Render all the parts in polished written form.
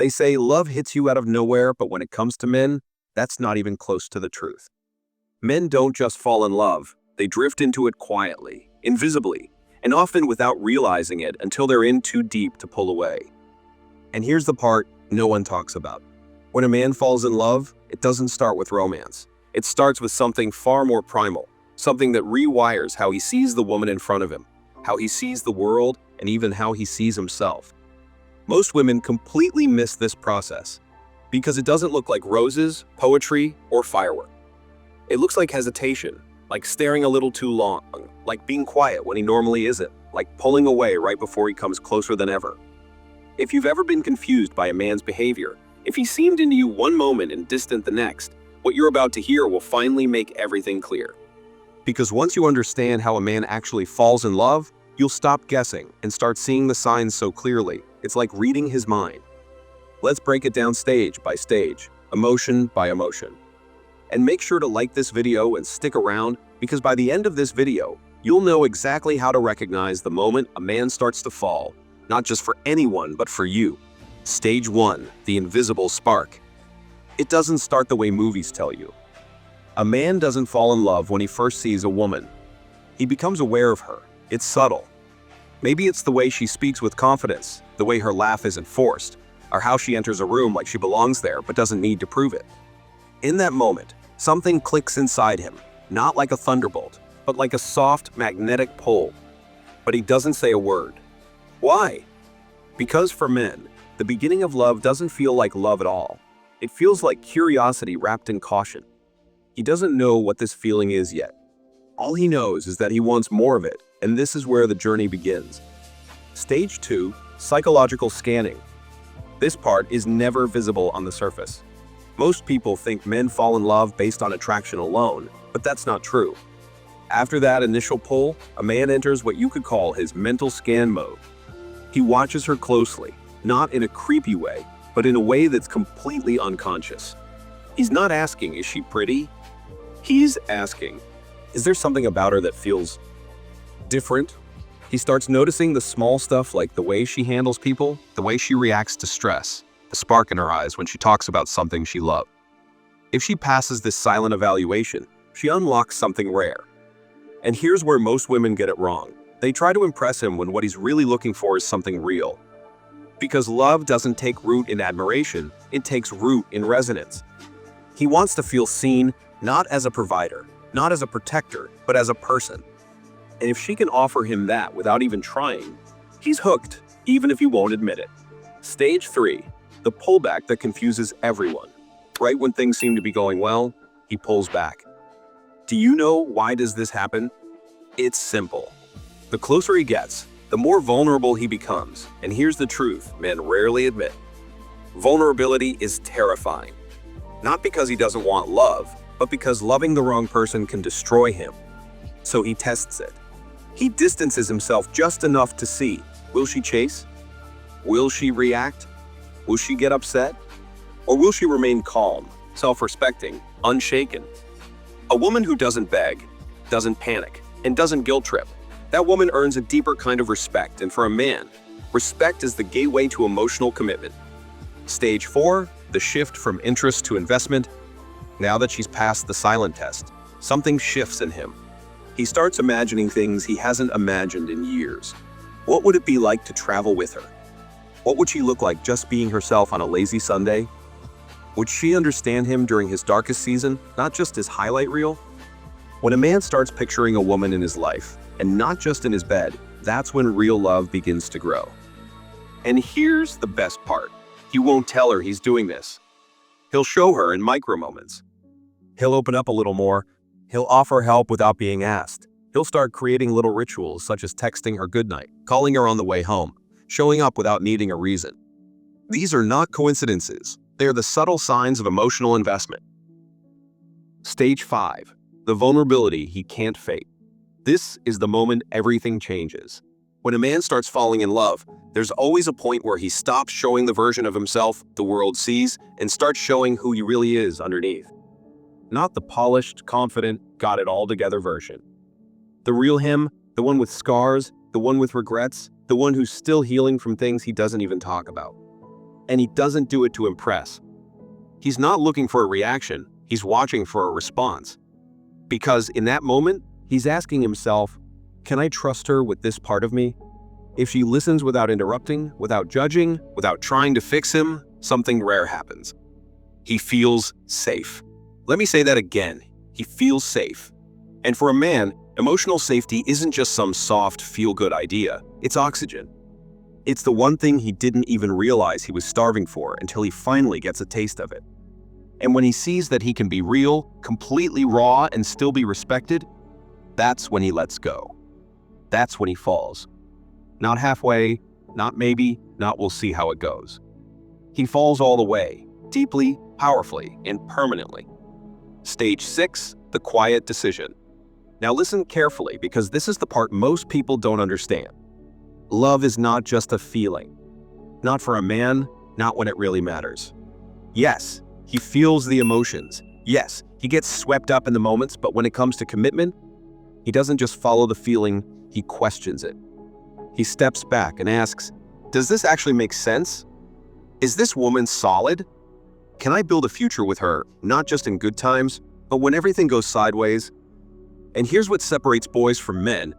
They say love hits you out of nowhere, but when it comes to men, that's not even close to the truth. Men don't just fall in love, they drift into it quietly, invisibly, and often without realizing it until they're in too deep to pull away. And here's the part no one talks about. When a man falls in love, it doesn't start with romance. It starts with something far more primal, something that rewires how he sees the woman in front of him, how he sees the world, and even how he sees himself. Most women completely miss this process because it doesn't look like roses, poetry, or fireworks. It looks like hesitation, like staring a little too long, like being quiet when he normally isn't, like pulling away right before he comes closer than ever. If you've ever been confused by a man's behavior, if he seemed into you one moment and distant the next, what you're about to hear will finally make everything clear. Because once you understand how a man actually falls in love, you'll stop guessing and start seeing the signs so clearly. It's like reading his mind. Let's break it down stage by stage, emotion by emotion. And make sure to like this video and stick around, because by the end of this video, you'll know exactly how to recognize the moment a man starts to fall, not just for anyone, but for you. Stage 1, the invisible spark. It doesn't start the way movies tell you. A man doesn't fall in love when he first sees a woman. He becomes aware of her. It's subtle. Maybe it's the way she speaks with confidence, the way her laugh isn't forced, or how she enters a room like she belongs there but doesn't need to prove it. In that moment, something clicks inside him, not like a thunderbolt, but like a soft, magnetic pull. But he doesn't say a word. Why? Because for men, the beginning of love doesn't feel like love at all. It feels like curiosity wrapped in caution. He doesn't know what this feeling is yet. All he knows is that he wants more of it, and this is where the journey begins. Stage 2, psychological scanning. This part is never visible on the surface. Most people think men fall in love based on attraction alone, but that's not true. After that initial pull, a man enters what you could call his mental scan mode. He watches her closely, not in a creepy way, but in a way that's completely unconscious. He's not asking, is she pretty? He's asking, is there something about her that feels different? He starts noticing the small stuff like the way she handles people, the way she reacts to stress, the spark in her eyes when she talks about something she loves. If she passes this silent evaluation, she unlocks something rare. And here's where most women get it wrong. They try to impress him when what he's really looking for is something real. Because love doesn't take root in admiration, it takes root in resonance. He wants to feel seen, not as a provider, not as a protector, but as a person. And if she can offer him that without even trying, he's hooked, even if he won't admit it. Stage 3, the pullback that confuses everyone. Right when things seem to be going well, he pulls back. Do you know why does this happen? It's simple. The closer he gets, the more vulnerable he becomes. And here's the truth men rarely admit. Vulnerability is terrifying. Not because he doesn't want love, but because loving the wrong person can destroy him. So he tests it. He distances himself just enough to see, will she chase? Will she react? Will she get upset? Or will she remain calm, self-respecting, unshaken? A woman who doesn't beg, doesn't panic, and doesn't guilt trip, that woman earns a deeper kind of respect. And for a man, respect is the gateway to emotional commitment. Stage 4, the shift from interest to investment. Now that she's passed the silent test, something shifts in him. He starts imagining things he hasn't imagined in years. What would it be like to travel with her? What would she look like just being herself on a lazy Sunday? Would she understand him during his darkest season, not just his highlight reel? When a man starts picturing a woman in his life, and not just in his bed, that's when real love begins to grow. And here's the best part. He won't tell her he's doing this. He'll show her in micro moments. He'll open up a little more. He'll offer help without being asked. He'll start creating little rituals such as texting her goodnight, calling her on the way home, showing up without needing a reason. These are not coincidences. They are the subtle signs of emotional investment. Stage 5, the vulnerability he can't fake. This is the moment everything changes. When a man starts falling in love, there's always a point where he stops showing the version of himself the world sees and starts showing who he really is underneath. Not the polished, confident, got it all together version. The real him, the one with scars, the one with regrets, the one who's still healing from things he doesn't even talk about. and he doesn't do it to impress. He's not looking for a reaction, he's watching for a response. Because in that moment, he's asking himself, can I trust her with this part of me? If she listens without interrupting, without judging, without trying to fix him, something rare happens. He feels safe. Let me say that again. He feels safe. And for a man, emotional safety isn't just some soft, feel-good idea. It's oxygen. It's the one thing he didn't even realize he was starving for until he finally gets a taste of it. And when he sees that he can be real, completely raw, and still be respected, that's when he lets go. That's when he falls. Not halfway, not maybe, not we'll see how it goes. He falls all the way, deeply, powerfully, and permanently. Stage 6, the quiet decision. Now listen carefully, because this is the part most people don't understand. Love is not just a feeling. Not for a man, not when it really matters. Yes, he feels the emotions. Yes, he gets swept up in the moments, but when it comes to commitment, he doesn't just follow the feeling, he questions it. He steps back and asks, does this actually make sense? Is this woman solid? Can I build a future with her, not just in good times, but when everything goes sideways? And here's what separates boys from men.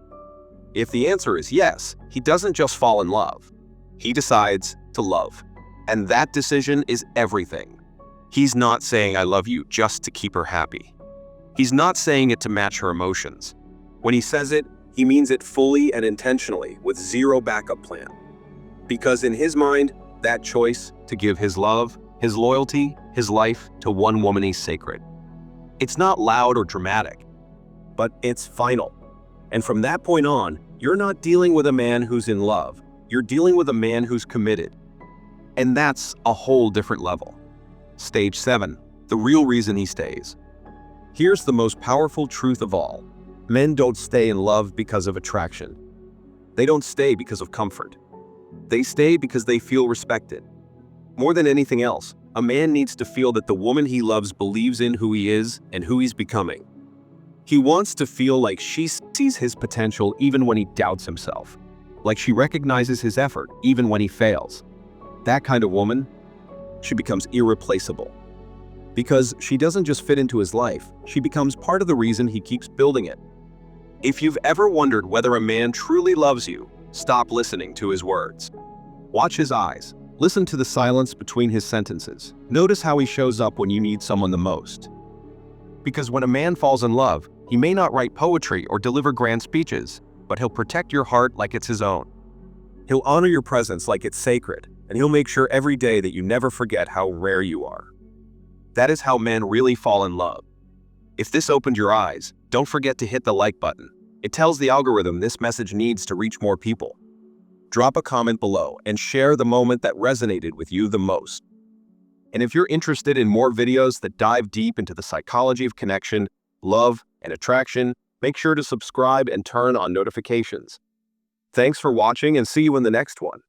If the answer is yes, he doesn't just fall in love. He decides to love. And that decision is everything. He's not saying I love you just to keep her happy. He's not saying it to match her emotions. When he says it, he means it fully and intentionally, with zero backup plan. Because in his mind, that choice to give his love, his loyalty, his life to one woman is sacred. It's not loud or dramatic, but it's final. And from that point on, you're not dealing with a man who's in love. You're dealing with a man who's committed. And that's a whole different level. Stage 7, the real reason he stays. Here's the most powerful truth of all. Men don't stay in love because of attraction. They don't stay because of comfort. They stay because they feel respected. More than anything else, a man needs to feel that the woman he loves believes in who he is and who he's becoming. He wants to feel like she sees his potential even when he doubts himself, like she recognizes his effort even when he fails. That kind of woman, she becomes irreplaceable. Because she doesn't just fit into his life, she becomes part of the reason he keeps building it. If you've ever wondered whether a man truly loves you, stop listening to his words. Watch his eyes. Listen to the silence between his sentences. Notice how he shows up when you need someone the most. Because when a man falls in love, he may not write poetry or deliver grand speeches, but he'll protect your heart like it's his own. He'll honor your presence like it's sacred, and he'll make sure every day that you never forget how rare you are. That is how men really fall in love. If this opened your eyes, don't forget to hit the like button. It tells the algorithm this message needs to reach more people. Drop a comment below and share the moment that resonated with you the most. And if you're interested in more videos that dive deep into the psychology of connection, love, and attraction, make sure to subscribe and turn on notifications. Thanks for watching, and see you in the next one.